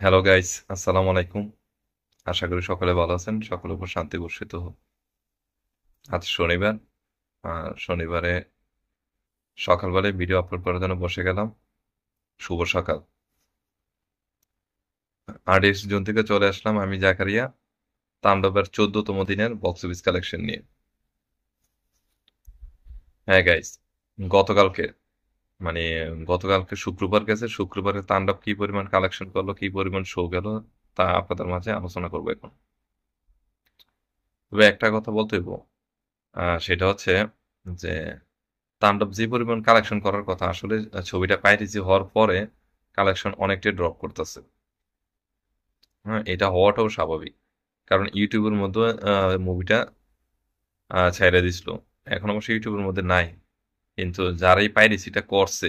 Hello guys, আসসালামু আলাইকুম। আশা করি সকলে ভালো আছেন, সকলের উপর শান্তি বর্ষিত হোক। আজ শনিবার। শনিবারে সকালবেলায় ভিডিও আপলোড করার জন্য বসে গেলাম। শুভ সকাল। 28 জুন থেকে চলে আসলাম আমি জাকারিয়া তাণ্ডবের 14তম দিনের বক্স অফিস কালেকশন নিয়ে। হ্যাঁ গাইস, গতকালকে মানে গতকালকে শুক্রবার গেছে। শুক্রবারে তাণ্ডব কি পরিমাণ কালেকশন করলো, কি পরিমাণ শো গেল, তা আপনাদের মাঝে আলোচনা করবো এখন। তবে একটা কথা বলতে হইব, সেটা হচ্ছে যে তাণ্ডব যে পরিমাণ কালেকশন করার কথা, আসলে ছবিটা পাইরেসি হওয়ার পরে কালেকশন অনেকটাই ড্রপ করতেছে। হ্যাঁ, এটা হওয়াটাও স্বাভাবিক, কারণ ইউটিউবের মধ্যে মুভিটা ছাইড়া দিছিল। এখন অবশ্য ইউটিউবের মধ্যে নাই, কিন্তু যারাই পাইরেসিটা করছে,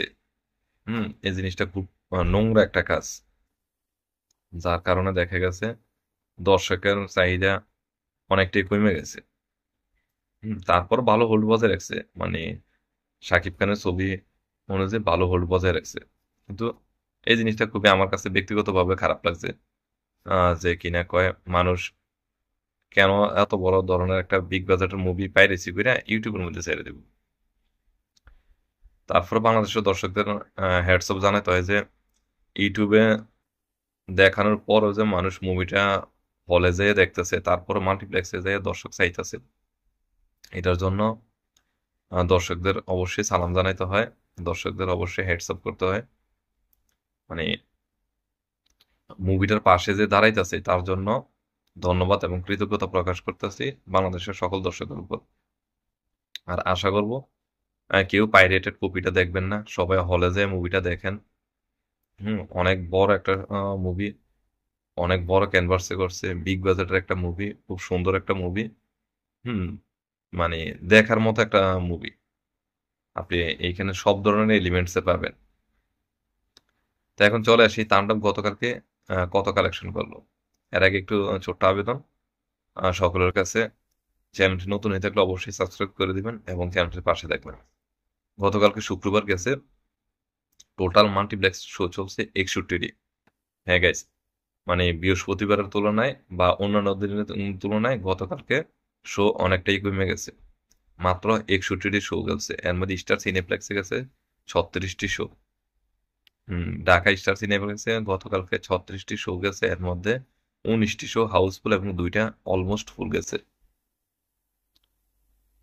এই জিনিসটা খুব নোংরা একটা কাজ। যার কারণে দেখা গেছে দর্শকের চাহিদা অনেকটাই কমে গেছে। তারপর ভালো হোল্ড বজায় রাখছে, মানে শাকিব খানের ছবি অনুযায়ী ভালো হোল্ড বজায় রাখছে। কিন্তু এই জিনিসটা খুবই আমার কাছে ব্যক্তিগতভাবে খারাপ লাগছে, যে কিনা কয় মানুষ কেন এত বড় ধরনের একটা বিগ বাজেটের মুভি পাইরেসি করে ইউটিউবের মধ্যে ছেড়ে দেব। তারপরে বাংলাদেশের দর্শকদের হ্যাটস অফ জানাতে হয় যে ইউটিউবে দেখানোর পরও যে মানুষ মুভিটা হলে যেয়ে দেখতেছে, তারপরে মাল্টিপ্লেক্সে যেয়ে দর্শক চাইতেছে। এটার জন্য দর্শকদের অবশ্যই সালাম জানাইতে হয়, দর্শকদের অবশ্যই হ্যাটস অফ করতে হয়। মানে মুভিটার পাশে যে দাঁড়াইতেছে তার জন্য ধন্যবাদ এবং কৃতজ্ঞতা প্রকাশ করতেছি বাংলাদেশের সকল দর্শকের উপর। আর আশা করব কেউ পাইরেটেড কপিটা দেখবেন না, সবাই হলে যেয়ে মুভিটা দেখেন। অনেক বড় একটা মুভি, অনেক বড় ক্যানভাসে করছে, বিগ বাজেটের একটা মুভি, খুব সুন্দর একটা মুভি। হুম মানে দেখার মতো একটা মুভি, আপনি এইখানে সব ধরনের এলিমেন্টসে পাবেন। তো এখন চলে আসি তাণ্ডব গতকালকে কত কালেকশন করলো। এর আগে একটু ছোট্ট আবেদন সকলের কাছে, চ্যানেলটি নতুন হয়ে থাকলে অবশ্যই সাবস্ক্রাইব করে দিবেন এবং চ্যানেলটির পাশে থাকবেন। গতকালকে শুক্রবার গেছে, টোটাল মাল্টিপ্লেক্স শো চলছে 61টি। হ্যাঁ গাইস, মানে বৃহস্পতিবারের তুলনায় বা অন্যান্য দিনের তুলনায় গতকালকে শো অনেকটাই কমে গেছে। মাত্র 61টি শো গেছে। এর মধ্যে স্টার সিনেপ্লেক্সে গেছে 36টি শো। ঢাকা স্টার সিনেপ্লেক্সে গতকালকে 36টি শো গেছে, এর মধ্যে 19টি শো হাউসফুল এবং দুইটা অলমোস্ট ফুল গেছে।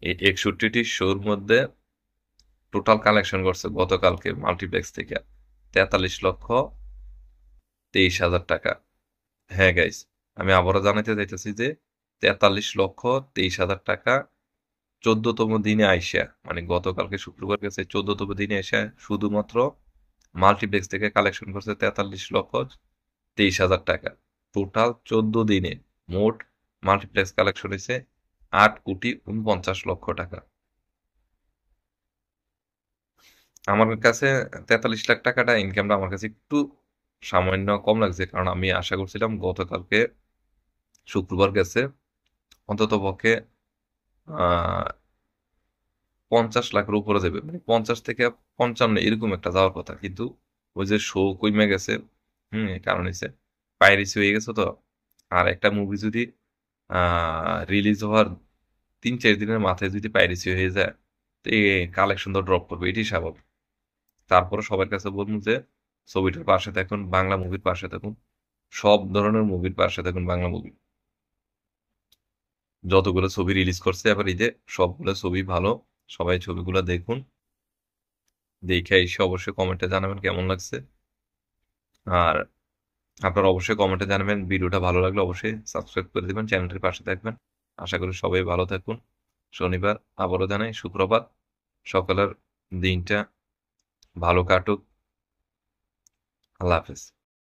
এই 61টি শোর মধ্যে টোটাল কালেকশন করছে গতকালকে মাল্টিপ্লেক্স থেকে 43,23,000 টাকা। হ্যাঁ গাইস, আমি আবারও জানাতে চাইতেছি যে 43,23,000 টাকা 14তম দিনে আইসা, মানে গতকালকে শুক্রবার গেছে 14তম দিনে এসে শুধুমাত্র মাল্টিপ্লেক্স থেকে কালেকশন করছে 43,23,000 টাকা। টোটাল 14 দিনে মোট মাল্টিপ্লেক্স কালেকশন হয়েছে 8,49,00,000 টাকা। আমার কাছে 43 লাখ টাকাটা ইনকামটা আমার কাছে একটু সামান্য কম লাগছে, কারণ আমি আশা করছিলাম গতকালকে শুক্রবার গেছে অন্তত পক্ষে আহ 50 লাখের উপরে যাবে, মানে 50 থেকে 55 এরকম একটা যাওয়ার কথা, কিন্তু ওই যে শো কমে গেছে। এই কারণ হচ্ছে পাইরেসি হয়ে গেছে তো। আর একটা মুভি যদি রিলিজ হওয়ার 3-4 দিনের মাথায় যদি পাইরেসি হয়ে যায়, তো এই কালেকশন তো ড্রপ করবে, এটাই স্বাভাবিক। তারপরে সবার কাছে বলবো যে ছবিটার পাশে থাকুন, বাংলা মুভির পাশে থাকুন, সব ধরনের মুভির পাশে থাকুন। বাংলা মুভি যতগুলো ছবি রিলিজ করছে এবার ঈদে, সবগুলো ছবি ভালো, সবাই ছবিগুলো দেখুন। দেখে এসে অবশ্যই কমেন্টে জানাবেন কেমন লাগছে। আর আপনারা অবশ্যই কমেন্টে জানাবেন, ভিডিওটা ভালো লাগলে অবশ্যই সাবস্ক্রাইব করে দিবেন, চ্যানেলটির পাশে থাকবেন। আশা করি সবাই ভালো থাকুন। শনিবার, আবারও জানাই সুপ্রভাত, সকালের দিনটা ভালো কাটুক। আল্লাহ হাফেজ।